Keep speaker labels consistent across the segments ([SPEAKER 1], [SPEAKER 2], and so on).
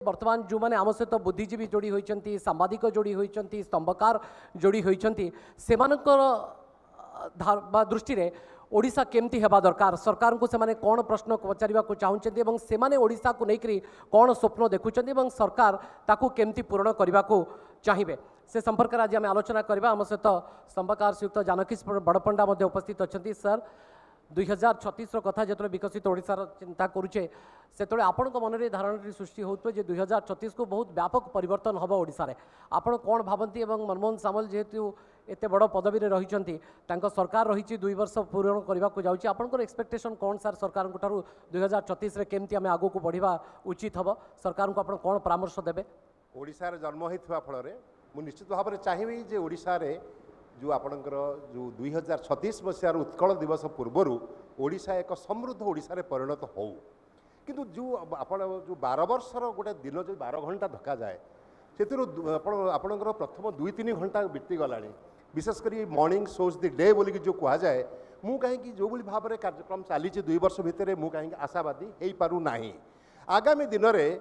[SPEAKER 1] बर्तमान जो मैंने आम सहित बुद्धिजीवी जोड़ी होती सांबादिक जोड़ी होती स्तंभकार जोड़ी होती दृष्टि में ओडिशा केमती हेबा दरकार सरकार को सेमाने कौन प्रश्न पचारिबा को चाहते से ओडिशा को लेकर कौन स्वप्न देखुं सरकार ताकू केमती पूरण करने को चाहिए से संपर्क में आज आम आलोचना करवा आम सहित स्तंभकार श्रीयुक्त जानकी बड़पंडा उपस्थित अच्छा सर 2036 कथा जो विकसित ओडिशार चिंता करुचे से आपण मन में धारणा सृष्टि हो 2036 को बहुत व्यापक परिवर्तन हम ओडिशा रे आपण कौन भावती मनमोहन सामल जेहेतु एत बड़ पदवी रही सरकार रही 2 वर्ष पूरण करने को जाऊँगी आपंकर एक्सपेक्टेशन कौन सर सरकार 2036 केमती आम आगू को बढ़ा उचित हम सरकार को आप कौन परामर्श देवे
[SPEAKER 2] ओडिशा रे जन्म होता फल मु निश्चित भाव में चाहिए जे ओडिशा रे जो आपणकर जो 2036 मसीहार उत्कल दिवस पूर्वर ओडिशा एक समृद्ध ओडिशा रे परिणत हो किंतु जो आपण जो 12 वर्षर गोटे दिन जो 12 घंटा धक्का जाए से आपणकर प्रथम 2-3 घंटा बीती गला विशेषकर मॉर्निंग शोज द डे बोलिकी जो कह जाए मु कहीं जो भाव में कार्यक्रम चली 2 वर्ष भितर मु कहीं आशावादी हो पारू नाही आगामी दिन में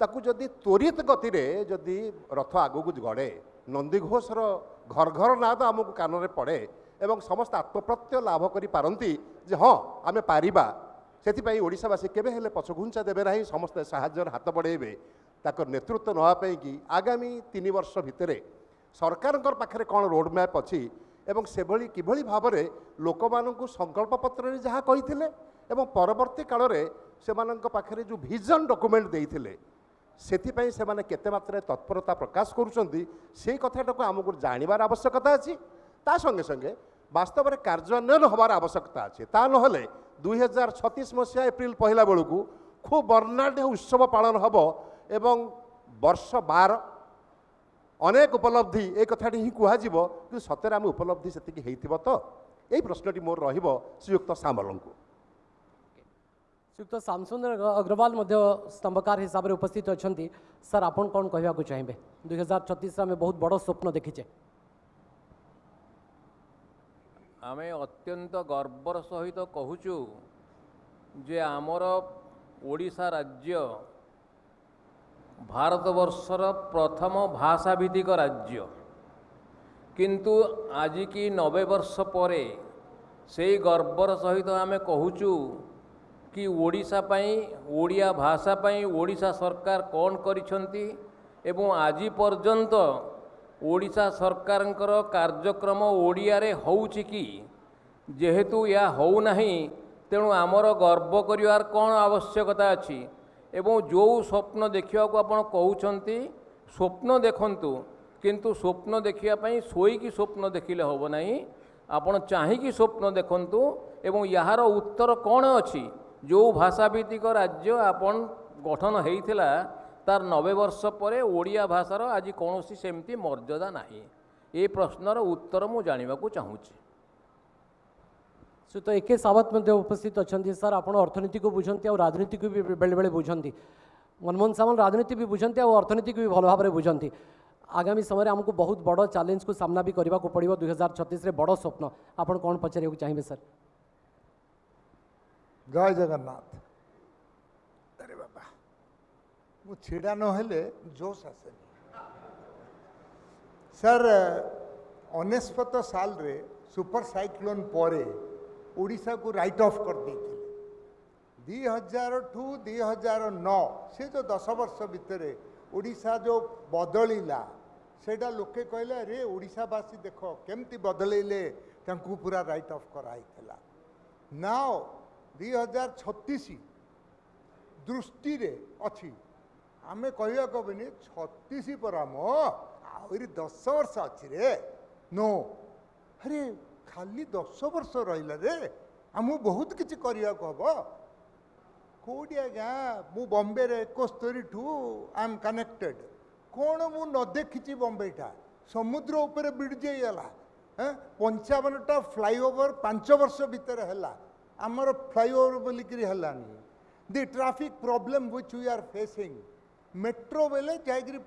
[SPEAKER 2] ताकू जदि त्वरित गति रे जदि रथ आगू को गड़े नंदीघोषर घर घर ना तो आमको कान में पड़े एवं समस्त आत्मप्रत्यय लाभ करी पारंती जे हाँ आमे पारिबा से ओडिशावासी केबे हेले पछघुंचा देवे ना समस्त साहाय्यर हाथ बढ़ेबे ताकर नेतृत्व नवाई कि आगामी 3 वर्ष भितर सरकार पाखे कौन रोड मैप अच्छी एवं से किभली भाव में लोक मानू संकल्प पत्र जहाँ कही परवर्ती काल में से पाखे जो विजन डॉक्यूमेंट देते सेथिपाई से माने केते मात्रा तत्परता प्रकाश करुचंती से कथाटा को आमको जानवर आवश्यकता अच्छी ता संगे संगे वास्तव में कार्यान्वयन हबार आवश्यकता अच्छी ता नहले 2036 मसीहा एप्रिल पहला बेलू खूब बर्णाढ़ उत्सव पालन हम एवं वर्ष 12 अनेक उपलब्धि ये कथाटी ही कहजिव कि सतरे आम उपलब्धि से तो यही प्रश्नटी मोर रहिबो श्रीयुक्त सामल को
[SPEAKER 1] श्रीयुक्त श्यामसुंदर अग्रवाल स्तंभकार हिसाब से उपस्थित अच्छा सर आपन कौन कहवाक चाहिए 2036 में बहुत बड़ स्वप्न देखीचे
[SPEAKER 3] आम अत्यंत गर्वर सहित कहूचु जे आमर ओडिशा राज्य भारतवर्षर प्रथम भाषाभित्तिक राज्य किंतु आज की 90 वर्ष पर से गर्वर सहित आम कहूचु कि ओडिशा पई ओडिया भाषा पई ओडिशा सरकार कौन करिसंती एवं आज पर्यंत ओडिशा सरकारंकर कार्यक्रम ओडिया रे होउछि कि जेहेतु या हो नाही तेणु आमर गर्व करिवार कौन आवश्यकता अछि एवं जो स्वप्न देखिया को आपण कहउछंती स्वप्न देखंतु किंतु स्वप्न देखिया पई सोई की स्वप्न देखिले होबो नाही आपण चाहि की स्वप्न देखंतु एवं यार उत्तर कौन अछि जो भाषाभित्तिक राज्य आपन गठन होता तार 90 वर्ष पर ओडिया भाषार आज कौन सेमती मर्यादा नहीं ये प्रश्नर उत्तर मु जानिबा को चाहूँगी
[SPEAKER 1] श्रीयुक्त एके सावत उपस्थित अच्छा सर आप अर्थनीति को बुझंती और राजनीति को भी बेले बेले बुझंती मनमोहन सामल राजनीति भी बुझंती और अर्थनीति को भी भल भाव में बुझंती आगामी समय आमको बहुत बड़ चैलेंज को सामना भी करने को पड़ो 2036 रे बड़ स्वप्न आप कौन पचार चाहिए सर
[SPEAKER 4] जय जगन्नाथ अरे बाबा मु छिड़ा नहेले जोश आसे सर 19 साल रे सुपर साइक्लोन परे ओडिशा को राइट ऑफ कर देते 2000 टू 2009 से जो 10 वर्ष भितर ओडिशा जो बदलिला सेटा लोके कहले रे ओडिशावासी देख केमती बदलैले तांकू पूरा राइट ऑफ कराइला नाउ 2036 दृष्टि रे अच्छी आमे कहवा कहबनी 36 पर आम आहरी 10 वर्ष अच्छी रे नो अरे खाली 10 वर्ष रहा रे आम बहुत किसी करने को हम कौटी आज्ञा मु बॉम्बे रे 71 ठू आई एम कनेक्टेड कौन मु न देखी बॉम्बेटा समुद्र उपर ब्रिज होगा 55टा फ्लाईओवर 5 वर्ष भितर है आमर फ्लाईओवर बोलिकी हलानी the traffic problem which we are facing metro बेले जाकि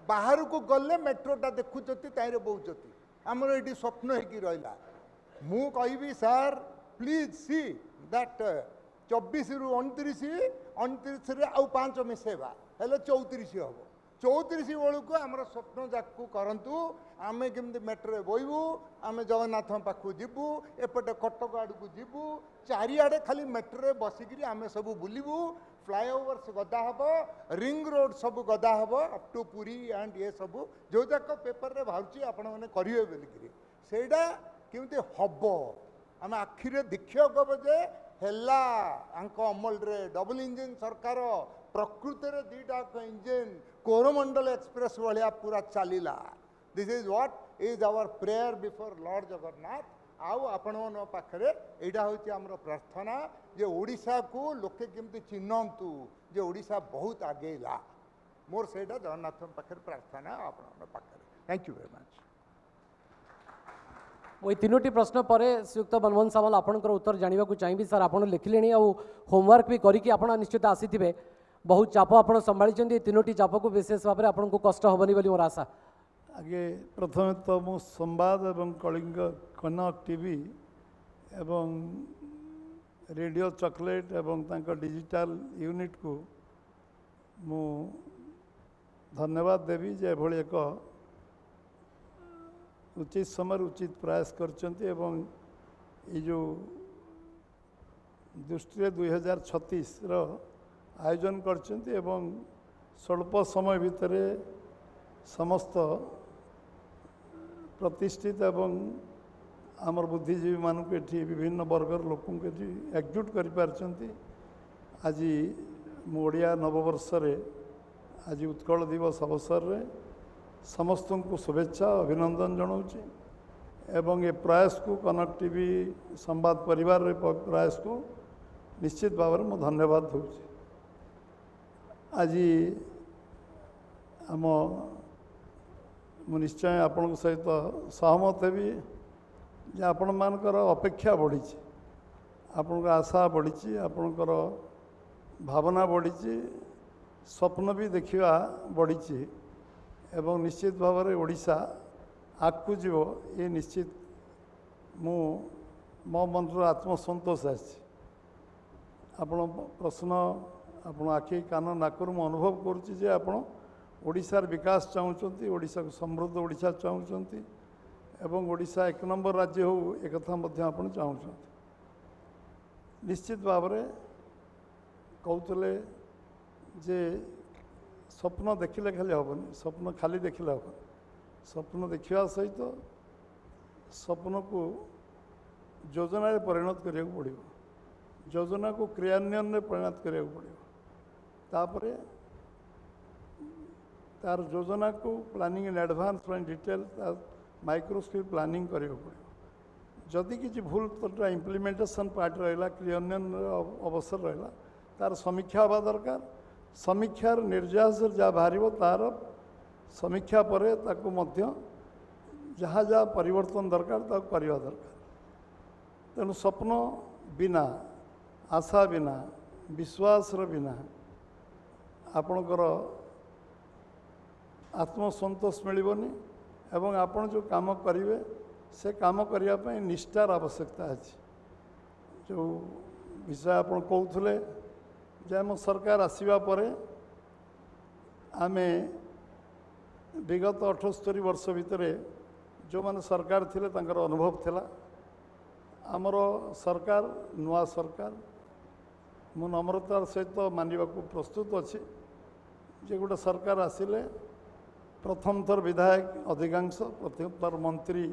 [SPEAKER 4] बाहर को गले मेट्रोटा देखुचती ताइरे बहुचती आमर ये स्वप्न होगी रहा मु कहि सर प्लीज सी दैट 24 रु 29 रे आउ 5 मिसेबा हेले 34 हम 34 बेलू आमर स्वप्न जाकू करतु आम केमती मेट्रो बोबू आम जगन्नाथ पाखु जीवु एपटे कटक आड़ को जीवु चारिआडे खाली मेट्रो बसिकी आम सब बुलू फ्लाईओवर्स गदा हम रिंग रोड सब गदा हम अप टू पुरी एंड ये सब जो जाक पेपर रे बाहर आपण मैंने करेंगे बोलिकी सेटा केमती हम आम आखिरे देखिया गब जे हेला अमल रे डबल इंजिन सरकार प्रकृत रे दीटा इंजिन कोरमंडल एक्सप्रेस भाया पूरा चलला this is what is our prayer before lord Jagannath आउ आपण पाखे यहाँ हूँ आमर प्रार्थना जे ओडिशा को लोके केमती चिन्हतु जे ओडिशा बहुत आगेला मोर सेटा जगन्नाथ पाखे प्रार्थना आपण पाखे थैंक यू वेरी मच
[SPEAKER 1] मुई तीनोटी प्रश्न पर श्रीयुक्त मनमोहन सामल आपंकर उत्तर जानवा चाहिए सर आप लिखिले आउ होमवर्क भी करके आप निश्चित आसी बहुत चाप आप संभाली तीनोटी चाप को विशेष भाव में आपको कष्ट हेनी बोली मोर आशा
[SPEAKER 5] आगे प्रथम तो मु संवाद एवं कलिंग कनक टीवी एवं रेडियो चॉकलेट एवं तांका डिजिटल यूनिट को मु धन्यवाद देवी जे भली एक उचित समय उचित प्रयास करचंती एवं ये जो दृष्टि 2036 रो आयोजन करचंती एवं स्वल्प समय भितर समस्त प्रतिष्ठित एवं आमर बुद्धिजीवी मानक एठी विभिन्न वर्गर लोक एकजुट कर पारचंती आज ओडिया नववर्ष रे आज उत्कल दिवस अवसर रे समस्त को शुभेच्छा अभिनंदन जनाऊँगी एवं ये प्रयास को कनक टीवी संवाद परिवार रे प्रयास को निश्चित भाव में मैं धन्यवाद दूँ आज आम मु निश्चय आपण सहित सहमत हेबी जे आपण मानकर अपेक्षा बढ़ी आपण आशा बढ़ी आपणकर भावना बढ़ी स्वप्न भी देखा बढ़ी एवं निश्चित भाव में ओडिशा आगू जीव ये निश्चित मो मन आत्मसंतोष आपण प्रश्न आपण आखि कान नाकर मु अनुभव करुच्ची जे आपण ओडिशार विकास चाहूँगी ओडिशा को समृद्ध ओडिशा चाहूँगी एवं ओडिशा एक नंबर राज्य हो एक आपण चाहूँगी निश्चित भाव में कहते जे स्वप्न देखिले खाली हेनी स्वप्न खाली देखिले हेनी स्वप्न देखा सहित स्वप्न को योजना परिणत करा पड़ो योजना को क्रियान्वयन में परिणत करा पड़ो तापर तार योजना को planning in advance detail micro scale planning करा पड़ो जदि किसी भूल तो इम्प्लीमेंटेशन पार्ट रहा क्रियान्वयन अवसर रहा तार समीक्षा हवा दरकार समीक्षार निर्यास जहाँ बाहर तार समीक्षा पर ताकू मध्य जहाँ जहाँ परिवर्तन दरकार ताकू करवा दरकार तेणु स्वप्न बिना आशा बिना विश्वास बिना आपणकर आत्मसंतोष मिलबनी एवं आपण जो काम करेंगे से काम करने निष्ठार आवश्यकता अच्छी जो विषय आप कहते जे आम सरकार आसवा पर आमे विगत 78 वर्ष भितर जो माने सरकार थिले तांकर अनुभव थिला आमर सरकार नुआ सरकार मु नम्रतार सहित मानवा को प्रस्तुत अच्छी जे गोटे सरकार आसिले प्रथम थर विधायक अधिकांश प्रथम थर मंत्री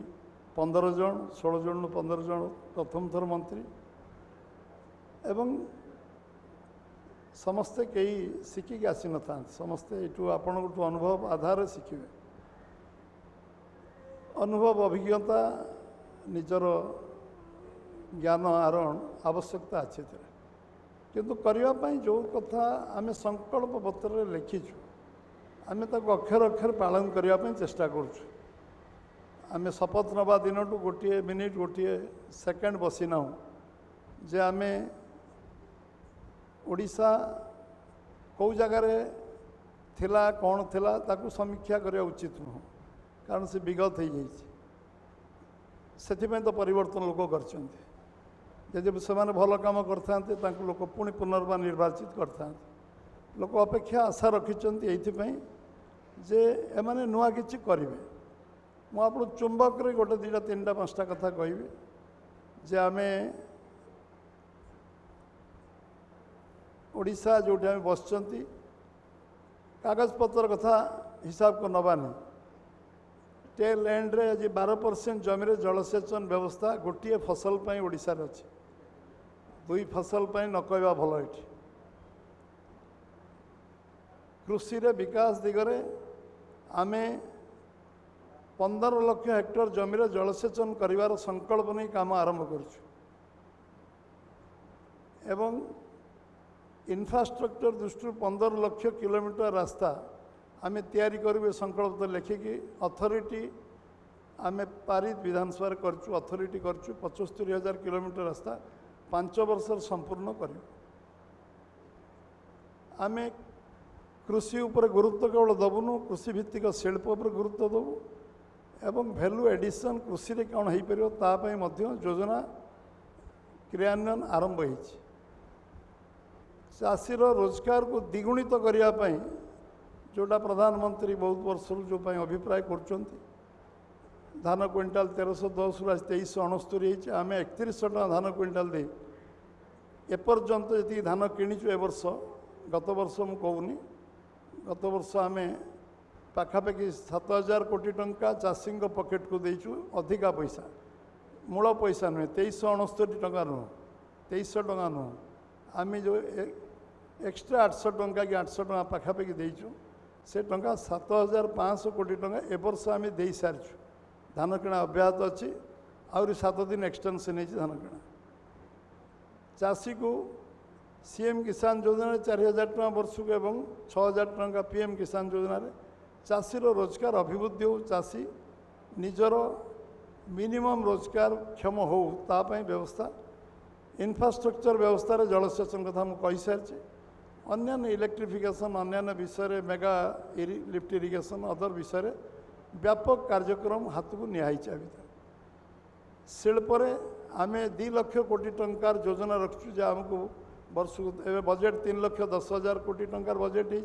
[SPEAKER 5] 15 जन 16 जन 15 जन प्रथम थर मंत्री एवं समस्ते कई शिखिक आसी न था समस्ते यू आपण अनुभव आधार शिखे अनुभव अभिज्ञता निजर ज्ञान आरोहण आवश्यकता अच्छे किंतु करने जो कथा आम संकल्प पत्र लिखीचु आम अक्षर अक्षर पालन करने चेष्टा करुँ आम शपथ नवा दिन टू गोटे मिनिट गोटे सेकेंड बसीना जे आम ओडिशा कौ जगार थिला कौन थिला ताकू समीक्षा करने उचित नुह कारण से विगत हो जाए तो परिवर्तन लोक कर जब से भल कम करते लोक पुणी पुनर्बार निर्वाचित करते लोक अपेक्षा आशा रखिंट जे एमाने नुआ किछि करिवे मु आपण चुंबक रे गोटे दुटा तीन टा पांचटा कथा कहबी जे आमे ओडिशा जोठी आमे बसचंती कागज पत्र कथा हिसाब को नबानी टेल एंड रे आज 12% जमी रे जलसेचन व्यवस्था गोटे फसल पाई ओडिशा रे अछि दुई फसल पाई न कहबा भलो एठी कृषि रे विकास दिगरे आमे 15 लाख हेक्टर जमी रे जलसेचन करिवार संकल्प नहीं काम आरंभ करछु एवं इंफ्रास्ट्रक्चर दृष्टि 15 लाख किलोमीटर रास्ता आमे तैयारी करिवे संकल्प तो लेखिकी अथॉरिटी आमे पारित विधानसभा करछु अथॉरिटी करछु 75,000 किलोमीटर रास्ता 5 वर्ष संपूर्ण करियो आमे कृषि उपर गुरुत्व केवल दबुनु कृषि भित्तिक शिल्प उपर गुरुत्व दबु एवं वैल्यू एडिशन कृषि रे कौन हो पार तापाई योजना क्रियान्वयन आरंभ हो चाषीर रोजगार को द्विगुणित करने जोटा प्रधानमंत्री बहुत वर्ष जो अभिप्राय कर धान क्विंटाल 1310 रु 2369 आम 3100 टका धान क्विंटाल दे एपर्यंत जी धान किणीचु ए वर्ष गत वर्ष मु कहूनी गत वर्ष आम पाखापाखि 7,000 कोटी टंका चाषी पकेट को देचु अधिका पैसा मूल पैसा नुहे 2369 टका नुह 2300 टका नुह आम जो एक्स्ट्रा 800 टंका कि 800 टका पाखापाखि देचु से टंका 7,500 कोटी टंका ए वर्ष आम दे सारी धान किणा अब्याहत अच्छी आहरी 7 दिन एक्सटेंशन हो धान किणा चाषी को सीएम किसान योजना 4,000 टका वर्ष को एवं 6,000 टका पीएम किसान योजना चाषीर रोजगार अभिवृद्धि हो चाषी निजर मिनिमम रोजगार क्षम हो तापाई व्यवस्था इंफ्रास्ट्रक्चर व्यवस्था जलसेचन कथा मुझे कही सारी अन्य इलेक्ट्रिफिकेशन अन्य विषय मेगा लिफ्ट इरिगेशन अदर विषय व्यापक कार्यक्रम हाथ को निहाई भितर शिल्परे आम 2 लाख कोटी टंकार योजना रखु जे आमको वर्ष को बजेट 3,10,000 कोटी टंकार बजेट हो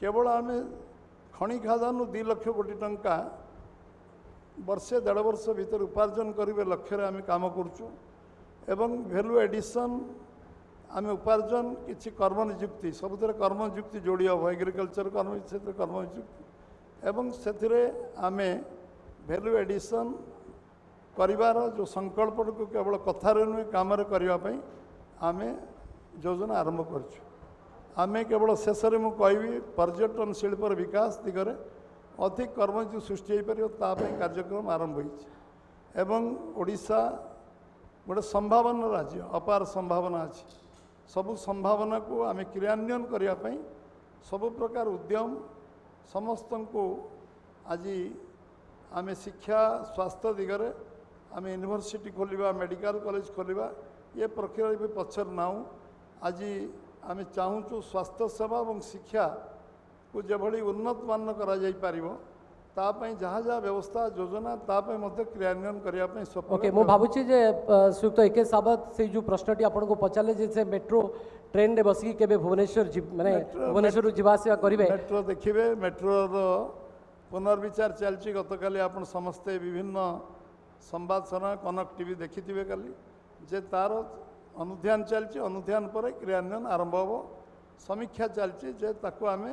[SPEAKER 5] केवल आम खଣି खादान 2 लाख कोटी टंका वर्षे 1.5 वर्ष भीतर उपार्जन करेंगे लक्ष्य आम काम करुचु एवं वैल्यू एडिशन आम उपार्जन किसी कर्म निजुक्ति सबुतिर कर्म निजुक्ति जोड़ी हम एग्रिकल्चर कर्म निजुक्ति एवं से आम वैल्यू एडिशन करिवार जो संकल्प को केवल कथार नुहे काम करने आम योजना आरंभ करछु आमे केवल शेष में मुझे कहबी पर्यटन शिल्पर विकास दिगरे अधिक कर्मजीवी सृष्टि हो पार कार्यक्रम आरंभ होड़िशा गोटे संभावना राज्य अपार संभावना अच्छी सबु संभावना को आम क्रियान्वयन करने सबु प्रकार उद्यम समस्त को आज आम शिक्षा स्वास्थ्य दिगरे आम यूनिवर्सिटी खोलिबा मेडिकल कॉलेज खोलिबा ये प्रक्रिया भी पछर नाऊ आज आम चाहूँ स्वास्थ्य सेवा और शिक्षा को जभली उन्नत मान करा जाई पारिबो तापाई जहाँ जहाँ व्यवस्था योजना तापाई मध्य क्रियान्वयन करने
[SPEAKER 1] ओके मु भावुची जे श्रीयुक्त एके सावत से जो प्रश्नटी आपन को पचारे जे से मेट्रो ट्रेन रे बसी केबे भुवनेश्वर माने भुवनेश्वर जीवासिया करिवे
[SPEAKER 5] मेट्रो देखिए मेट्रो पुनर्विचार चलती गतकाली आप समस्ते विभिन्न संवाद सना कनक टीवी देखिथिबे काली जे तार अनुध्यान चलती अनुध्यान पर क्रियान्वयन आरंभ हो समीक्षा चलती जे ताको आमे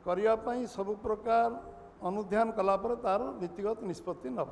[SPEAKER 5] करिया पई सब प्रकार अनुध्यान कला पर तार नीतिगत निष्पत्ति नब